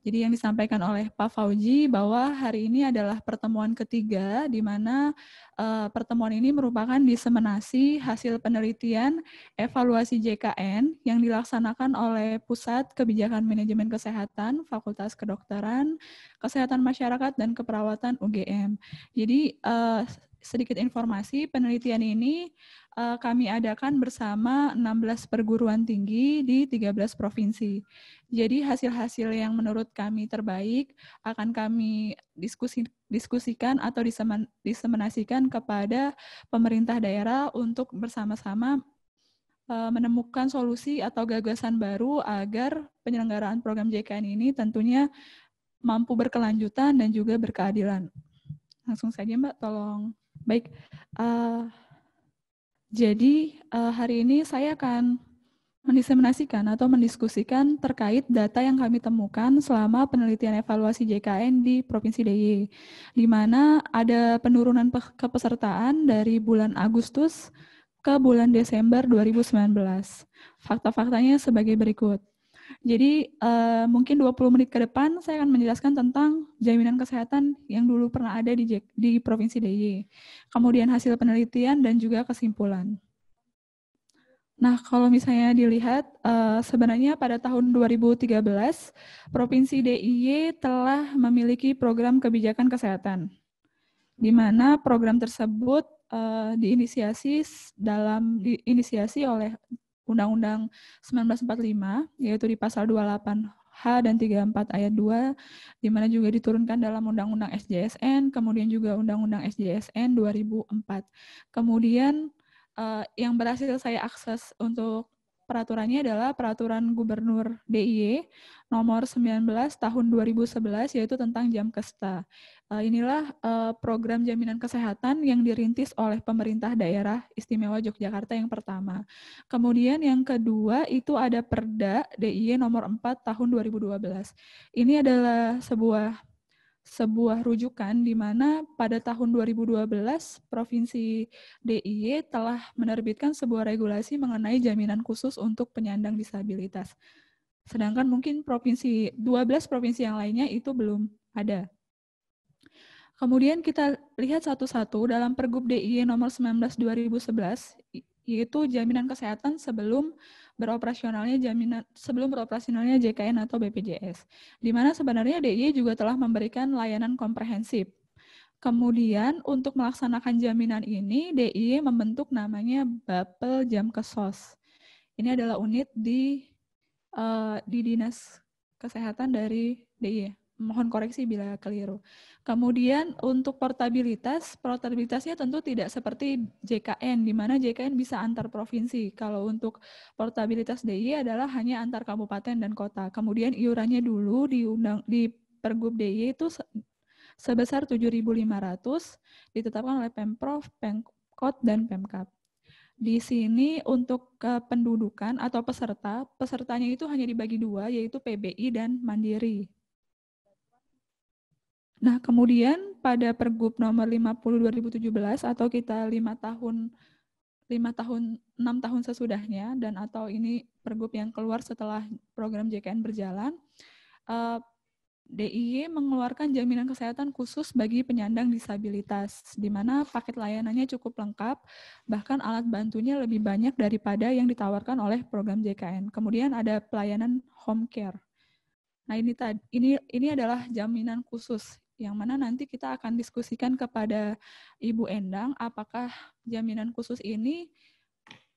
Jadi yang disampaikan oleh Pak Fauji bahwa hari ini adalah pertemuan ketiga, di mana pertemuan ini merupakan diseminasi hasil penelitian evaluasi JKN yang dilaksanakan oleh Pusat Kebijakan Manajemen Kesehatan, Fakultas Kedokteran, Kesehatan Masyarakat, dan Keperawatan UGM. Jadi sedikit informasi, penelitian ini kami adakan bersama 16 perguruan tinggi di 13 provinsi. Jadi hasil-hasil yang menurut kami terbaik akan kami diskusikan atau diseminasikan kepada pemerintah daerah untuk bersama-sama menemukan solusi atau gagasan baru agar penyelenggaraan program JKN ini tentunya mampu berkelanjutan dan juga berkeadilan. Langsung saja Mbak, tolong. Baik, jadi hari ini saya akan mendiseminasikan atau mendiskusikan terkait data yang kami temukan selama penelitian evaluasi JKN di Provinsi DIY, di mana ada penurunan kepesertaan dari bulan Agustus ke bulan Desember 2019. Fakta-faktanya sebagai berikut. Jadi mungkin 20 menit ke depan saya akan menjelaskan tentang jaminan kesehatan yang dulu pernah ada di Provinsi DIY. Kemudian hasil penelitian dan juga kesimpulan. Nah, kalau misalnya dilihat, sebenarnya pada tahun 2013, Provinsi DIY telah memiliki program kebijakan kesehatan, di mana program tersebut diinisiasi oleh Undang-Undang 1945, yaitu di pasal 28H dan 34 ayat 2, di mana juga diturunkan dalam Undang-Undang SJSN, kemudian juga Undang-Undang SJSN 2004. Kemudian yang berhasil saya akses untuk peraturannya adalah Peraturan Gubernur DIY nomor 19 tahun 2011, yaitu tentang jam kesta. Inilah program jaminan kesehatan yang dirintis oleh pemerintah daerah istimewa Yogyakarta yang pertama. Kemudian yang kedua itu ada Perda DIY nomor 4 tahun 2012. Ini adalah sebuah rujukan di mana pada tahun 2012 Provinsi DIY telah menerbitkan sebuah regulasi mengenai jaminan khusus untuk penyandang disabilitas. Sedangkan mungkin 12 provinsi yang lainnya itu belum ada. Kemudian kita lihat satu-satu dalam Pergub DIY nomor 19 2011, yaitu jaminan kesehatan sebelum beroperasionalnya JKN atau BPJS, di mana sebenarnya DIY juga telah memberikan layanan komprehensif. Kemudian untuk melaksanakan jaminan ini, DIY membentuk namanya Bapel Jamkesos. Ini adalah unit di Dinas Kesehatan dari DIY. Mohon koreksi bila keliru. Kemudian untuk portabilitasnya tentu tidak seperti JKN, di mana JKN bisa antar provinsi. Kalau untuk portabilitas DIY adalah hanya antar kabupaten dan kota. Kemudian iurannya dulu di Pergub DIY itu sebesar 7.500 ditetapkan oleh Pemprov, Pemkot, dan Pemkab. Di sini untuk kependudukan atau pesertanya itu hanya dibagi dua, yaitu PBI dan Mandiri. Nah, kemudian pada Pergub nomor 50 2017 atau kita 6 tahun sesudahnya, dan atau ini Pergub yang keluar setelah program JKN berjalan, DIY mengeluarkan jaminan kesehatan khusus bagi penyandang disabilitas, di mana paket layanannya cukup lengkap, bahkan alat bantunya lebih banyak daripada yang ditawarkan oleh program JKN. Kemudian ada pelayanan home care. Nah, ini adalah jaminan khusus, yang mana nanti kita akan diskusikan kepada Ibu Endang, apakah jaminan khusus ini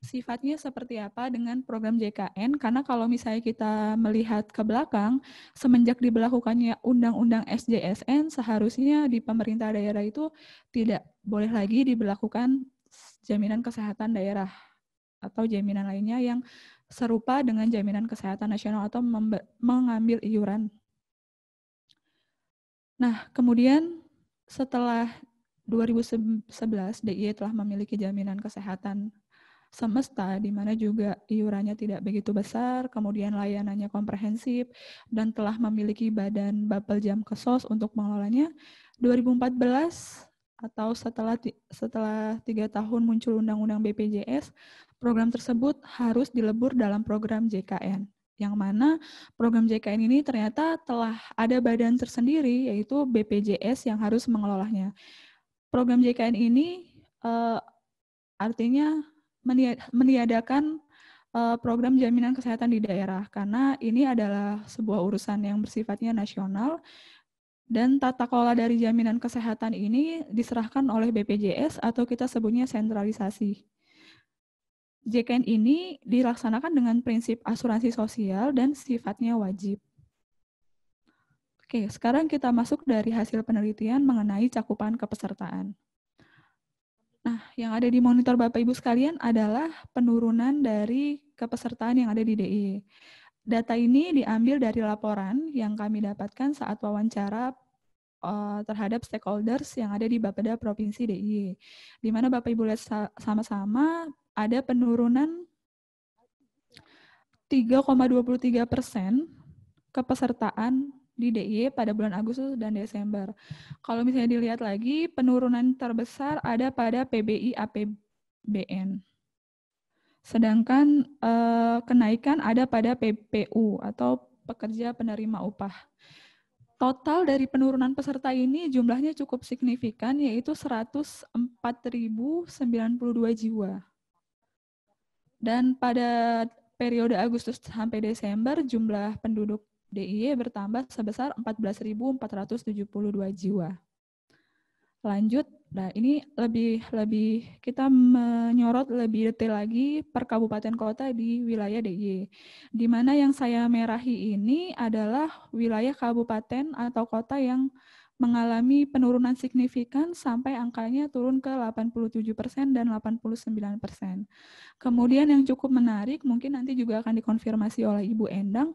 sifatnya seperti apa dengan program JKN, karena kalau misalnya kita melihat ke belakang, semenjak diberlakukannya Undang-Undang SJSN, seharusnya di pemerintah daerah itu tidak boleh lagi diberlakukan jaminan kesehatan daerah atau jaminan lainnya yang serupa dengan jaminan kesehatan nasional atau mengambil iuran. Nah, kemudian setelah 2011, DIY telah memiliki jaminan kesehatan semesta, di mana juga iurannya tidak begitu besar, kemudian layanannya komprehensif, dan telah memiliki badan Bapel Jamkesos untuk mengelolanya. 2014 atau setelah 3 tahun muncul Undang-Undang BPJS, program tersebut harus dilebur dalam program JKN. Yang mana program JKN ini ternyata telah ada badan tersendiri, yaitu BPJS yang harus mengelolanya. Program JKN ini artinya meniadakan program jaminan kesehatan di daerah, karena ini adalah sebuah urusan yang bersifatnya nasional, dan tata kelola dari jaminan kesehatan ini diserahkan oleh BPJS atau kita sebutnya sentralisasi. JKN ini dilaksanakan dengan prinsip asuransi sosial dan sifatnya wajib. Oke, sekarang kita masuk dari hasil penelitian mengenai cakupan kepesertaan. Nah, yang ada di monitor Bapak Ibu sekalian adalah penurunan dari kepesertaan yang ada di DIY. Data ini diambil dari laporan yang kami dapatkan saat wawancara terhadap stakeholders yang ada di Bapeda Provinsi DIY. Di mana Bapak Ibu lihat sama-sama ada penurunan 3,23% kepesertaan di DIY pada bulan Agustus dan Desember. Kalau misalnya dilihat lagi, penurunan terbesar ada pada PBI APBN. Sedangkan kenaikan ada pada PPU atau pekerja penerima upah. Total dari penurunan peserta ini jumlahnya cukup signifikan, yaitu 104.092 jiwa. Dan pada periode Agustus sampai Desember, jumlah penduduk DIY bertambah sebesar 14.472 jiwa. Lanjut, nah ini lebih kita menyorot lebih detail lagi per kabupaten kota di wilayah DIY. Di mana yang saya merahi ini adalah wilayah kabupaten atau kota yang mengalami penurunan signifikan sampai angkanya turun ke 87% dan 89%. Kemudian yang cukup menarik, mungkin nanti juga akan dikonfirmasi oleh Ibu Endang,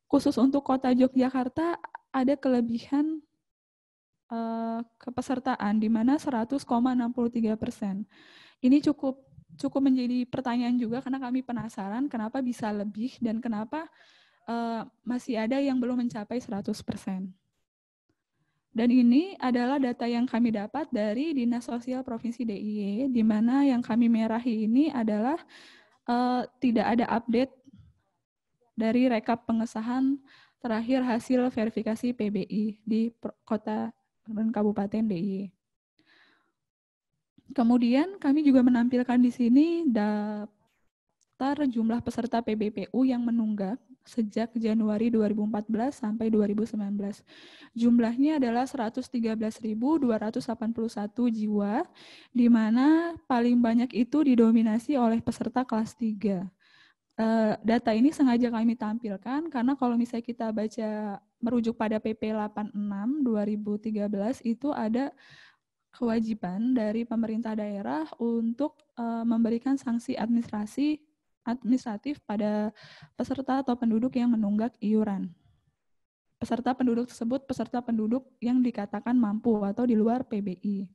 khusus untuk kota Yogyakarta ada kelebihan kepesertaan di mana 100,63%. Ini cukup menjadi pertanyaan juga karena kami penasaran kenapa bisa lebih dan kenapa masih ada yang belum mencapai 100%. Dan ini adalah data yang kami dapat dari Dinas Sosial Provinsi DIY, di mana yang kami merahi ini adalah tidak ada update dari rekap pengesahan terakhir hasil verifikasi PBI di kota dan kabupaten DIY. Kemudian kami juga menampilkan di sini daftar jumlah peserta PBPU yang menunggak sejak Januari 2014 sampai 2019. Jumlahnya adalah 113.281 jiwa, di mana paling banyak itu didominasi oleh peserta kelas 3. Data ini sengaja kami tampilkan karena kalau misalnya kita baca merujuk pada PP 86 2013 itu ada kewajiban dari pemerintah daerah untuk memberikan sanksi administratif pada peserta atau penduduk yang menunggak iuran. Peserta penduduk tersebut peserta penduduk yang dikatakan mampu atau di luar PBI.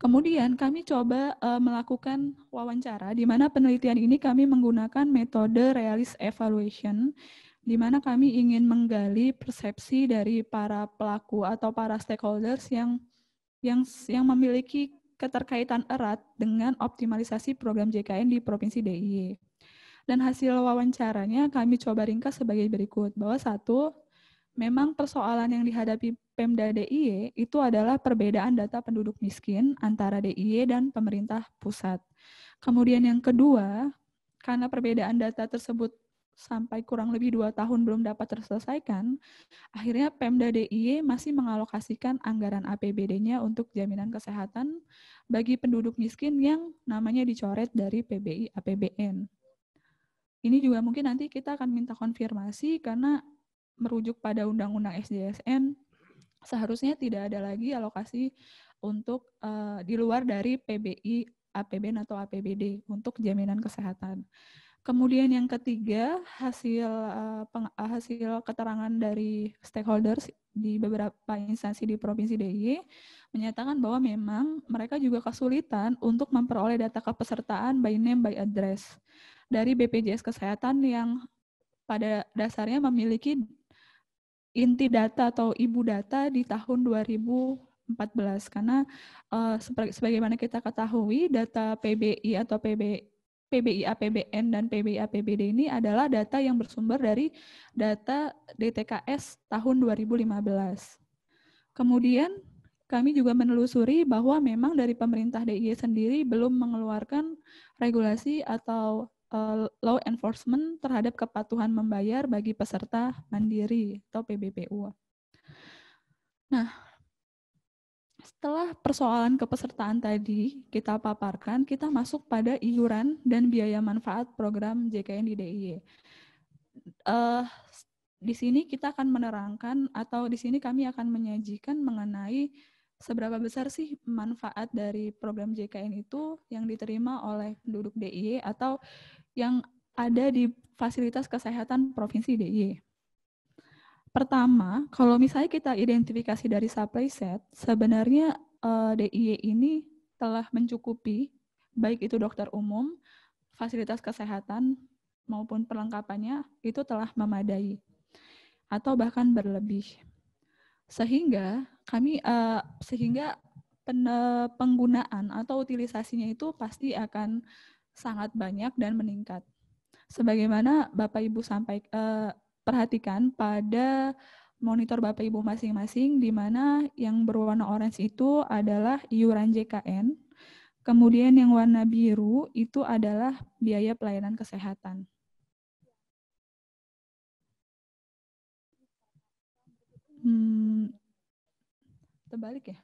Kemudian kami coba melakukan wawancara, di mana penelitian ini kami menggunakan metode realis evaluation, di mana kami ingin menggali persepsi dari para pelaku atau para stakeholders yang memiliki keterkaitan erat dengan optimalisasi program JKN di Provinsi DIY. Dan hasil wawancaranya kami coba ringkas sebagai berikut, bahwa satu, memang persoalan yang dihadapi Pemda DIY itu adalah perbedaan data penduduk miskin antara DIY dan pemerintah pusat. Kemudian yang kedua, karena perbedaan data tersebut sampai kurang lebih 2 tahun belum dapat terselesaikan, akhirnya Pemda DIY masih mengalokasikan anggaran APBD-nya untuk jaminan kesehatan bagi penduduk miskin yang namanya dicoret dari PBI APBN. Ini juga mungkin nanti kita akan minta konfirmasi karena merujuk pada Undang-Undang SJSN, seharusnya tidak ada lagi alokasi untuk di luar dari PBI APBN atau APBD untuk jaminan kesehatan. Kemudian yang ketiga, hasil keterangan dari stakeholders di beberapa instansi di Provinsi DIY menyatakan bahwa memang mereka juga kesulitan untuk memperoleh data kepesertaan by name by address dari BPJS Kesehatan yang pada dasarnya memiliki inti data atau ibu data di tahun 2014 karena sebagaimana kita ketahui data PBI atau PBI APBN dan PBI APBD ini adalah data yang bersumber dari data DTKS tahun 2015. Kemudian kami juga menelusuri bahwa memang dari pemerintah DIY sendiri belum mengeluarkan regulasi atau law enforcement terhadap kepatuhan membayar bagi peserta mandiri atau PBPU. Nah, setelah persoalan kepesertaan tadi kita paparkan, kita masuk pada iuran dan biaya manfaat program JKN di DIY. Di sini kita akan menerangkan atau di sini kami akan menyajikan mengenai seberapa besar sih manfaat dari program JKN itu yang diterima oleh penduduk DIY atau yang ada di fasilitas kesehatan Provinsi DIY. Pertama, kalau misalnya kita identifikasi dari supply set, sebenarnya DIY ini telah mencukupi baik itu dokter umum, fasilitas kesehatan maupun perlengkapannya itu telah memadai atau bahkan berlebih. Sehingga penggunaan atau utilisasinya itu pasti akan sangat banyak dan meningkat. Sebagaimana Bapak Ibu perhatikan pada monitor Bapak Ibu masing-masing, di mana yang berwarna orange itu adalah iuran JKN, kemudian yang warna biru itu adalah biaya pelayanan kesehatan. Terbalik ya?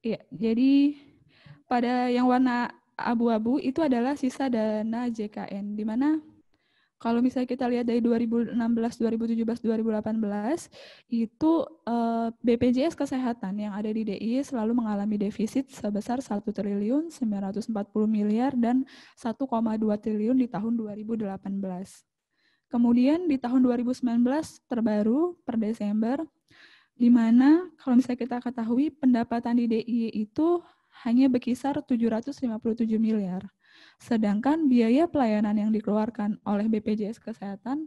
Iya, jadi pada yang warna abu-abu itu adalah sisa dana JKN, di mana kalau misalnya kita lihat dari 2016, 2017, 2018, itu BPJS Kesehatan yang ada di DIY selalu mengalami defisit sebesar 1 triliun 940 miliar dan 1,2 triliun di tahun 2018. Kemudian di tahun 2019 terbaru per Desember, di mana kalau misalnya kita ketahui pendapatan di DIY itu hanya berkisar 757 miliar. Sedangkan biaya pelayanan yang dikeluarkan oleh BPJS Kesehatan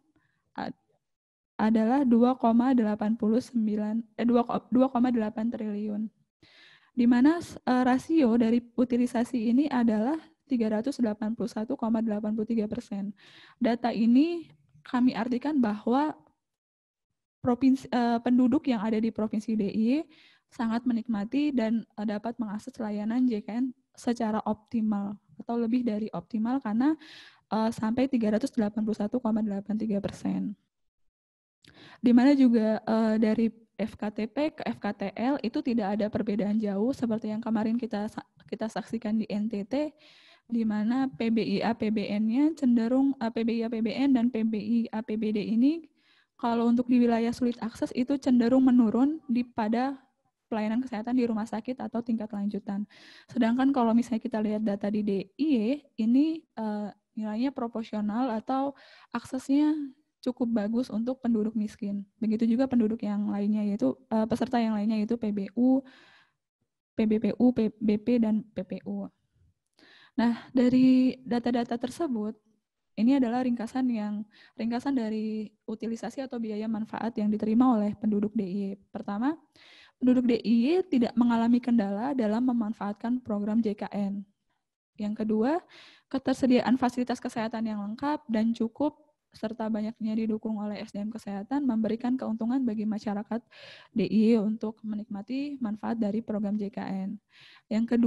adalah 2,8 triliun. Di mana rasio dari utilisasi ini adalah 381,83%. Data ini kami artikan bahwa penduduk yang ada di Provinsi DIY sangat menikmati dan dapat mengakses layanan JKN secara optimal atau lebih dari optimal karena sampai 381,83%. Di mana juga dari FKTP ke FKTL itu tidak ada perbedaan jauh seperti yang kemarin kita saksikan di NTT, di mana PBI APBN-nya cenderung PBI APBN dan PBI APBD ini kalau untuk di wilayah sulit akses itu cenderung menurun pada pelayanan kesehatan di rumah sakit atau tingkat lanjutan. Sedangkan kalau misalnya kita lihat data di DIY, ini nilainya proporsional atau aksesnya cukup bagus untuk penduduk miskin. Begitu juga penduduk yang lainnya yaitu peserta yang lainnya yaitu PBU, PBPU, PBP, dan PPU. Nah, dari data-data tersebut, ini adalah ringkasan dari utilisasi atau biaya manfaat yang diterima oleh penduduk DIY. Pertama, penduduk DIY tidak mengalami kendala dalam memanfaatkan program JKN. Yang kedua, ketersediaan fasilitas kesehatan yang lengkap dan cukup serta banyaknya didukung oleh SDM kesehatan memberikan keuntungan bagi masyarakat DIY untuk menikmati manfaat dari program JKN. Yang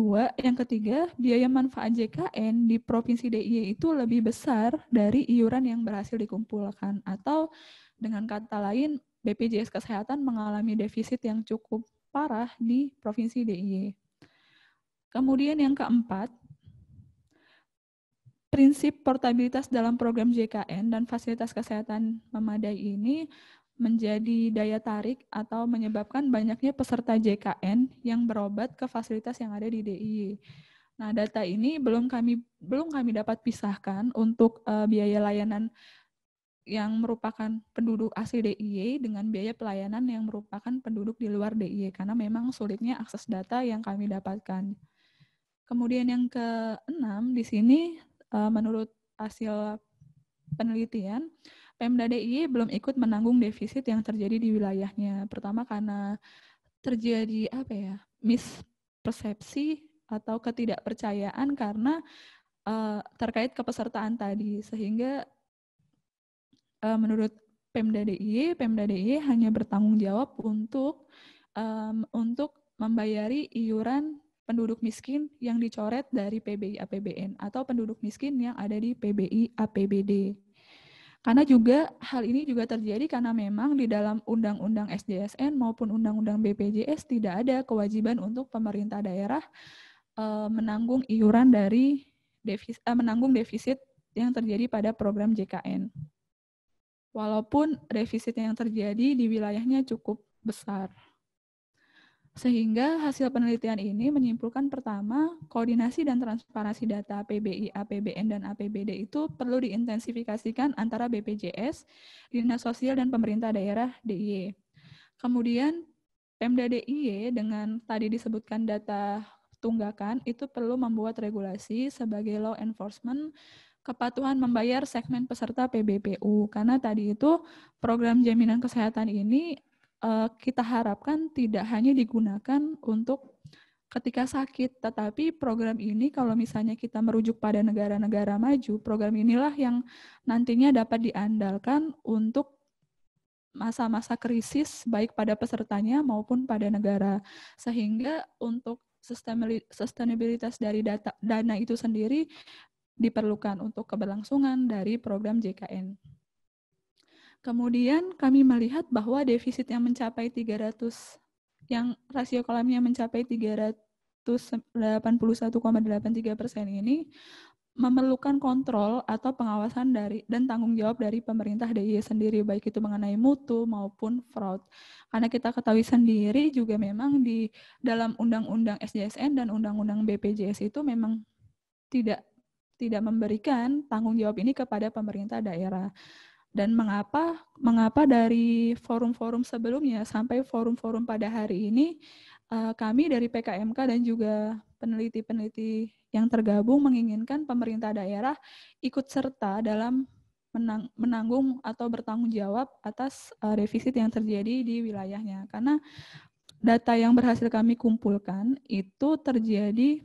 ketiga, biaya manfaat JKN di Provinsi DIY itu lebih besar dari iuran yang berhasil dikumpulkan, atau dengan kata lain, BPJS Kesehatan mengalami defisit yang cukup parah di Provinsi DIY. Kemudian yang keempat, prinsip portabilitas dalam program JKN dan fasilitas kesehatan memadai ini menjadi daya tarik atau menyebabkan banyaknya peserta JKN yang berobat ke fasilitas yang ada di DIY. Nah, data ini belum kami dapat pisahkan untuk biaya layanan yang merupakan penduduk asli DIY dengan biaya pelayanan yang merupakan penduduk di luar DIY karena memang sulitnya akses data yang kami dapatkan. Kemudian yang keenam di sini menurut hasil penelitian, Pemda DIY belum ikut menanggung defisit yang terjadi di wilayahnya. Pertama karena terjadi mispersepsi atau ketidakpercayaan karena terkait kepesertaan tadi, sehingga menurut Pemda DIY hanya bertanggung jawab untuk membayari iuran penduduk miskin yang dicoret dari PBI APBN atau penduduk miskin yang ada di PBI APBD. Karena juga hal ini juga terjadi karena memang di dalam Undang-Undang SJSN maupun Undang-Undang BPJS tidak ada kewajiban untuk pemerintah daerah menanggung iuran dari menanggung defisit yang terjadi pada program JKN. Walaupun defisit yang terjadi di wilayahnya cukup besar. Sehingga hasil penelitian ini menyimpulkan pertama, koordinasi dan transparansi data PBI, APBN, dan APBD itu perlu diintensifikasikan antara BPJS, Dinas Sosial, dan pemerintah daerah DIY. Kemudian Pemda DIY dengan tadi disebutkan data tunggakan itu perlu membuat regulasi sebagai law enforcement kepatuhan membayar segmen peserta PBPU. Karena tadi itu program jaminan kesehatan ini kita harapkan tidak hanya digunakan untuk ketika sakit, tetapi program ini kalau misalnya kita merujuk pada negara-negara maju, program inilah yang nantinya dapat diandalkan untuk masa-masa krisis baik pada pesertanya maupun pada negara. Sehingga untuk sustainabilitas dari dana itu sendiri diperlukan untuk keberlangsungan dari program JKN. Kemudian kami melihat bahwa defisit yang mencapai 300, yang rasio kolamnya mencapai 381,83% ini memerlukan kontrol atau pengawasan dari dan tanggung jawab dari pemerintah DIY sendiri, baik itu mengenai mutu maupun fraud. Karena kita ketahui sendiri juga memang di dalam Undang-Undang SJSN dan Undang-Undang BPJS itu memang tidak memberikan tanggung jawab ini kepada pemerintah daerah. Dan mengapa dari forum-forum sebelumnya sampai forum-forum pada hari ini kami dari PKMK dan juga peneliti-peneliti yang tergabung menginginkan pemerintah daerah ikut serta dalam menanggung atau bertanggung jawab atas defisit yang terjadi di wilayahnya. Karena data yang berhasil kami kumpulkan itu terjadi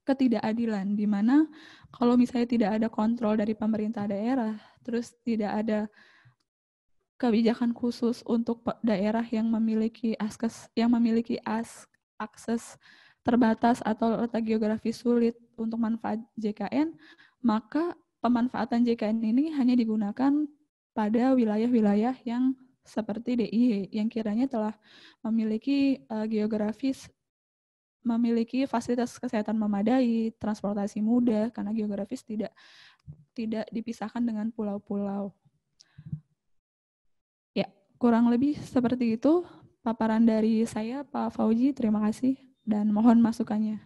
ketidakadilan, di mana kalau misalnya tidak ada kontrol dari pemerintah daerah, terus tidak ada kebijakan khusus untuk daerah yang memiliki akses terbatas atau letak geografis sulit untuk manfaat JKN, maka pemanfaatan JKN ini hanya digunakan pada wilayah-wilayah yang seperti DIY yang kiranya telah memiliki memiliki fasilitas kesehatan memadai, transportasi mudah, karena geografis tidak dipisahkan dengan pulau-pulau. Ya, kurang lebih seperti itu paparan dari saya, Pak Fauji. Terima kasih dan mohon masukannya.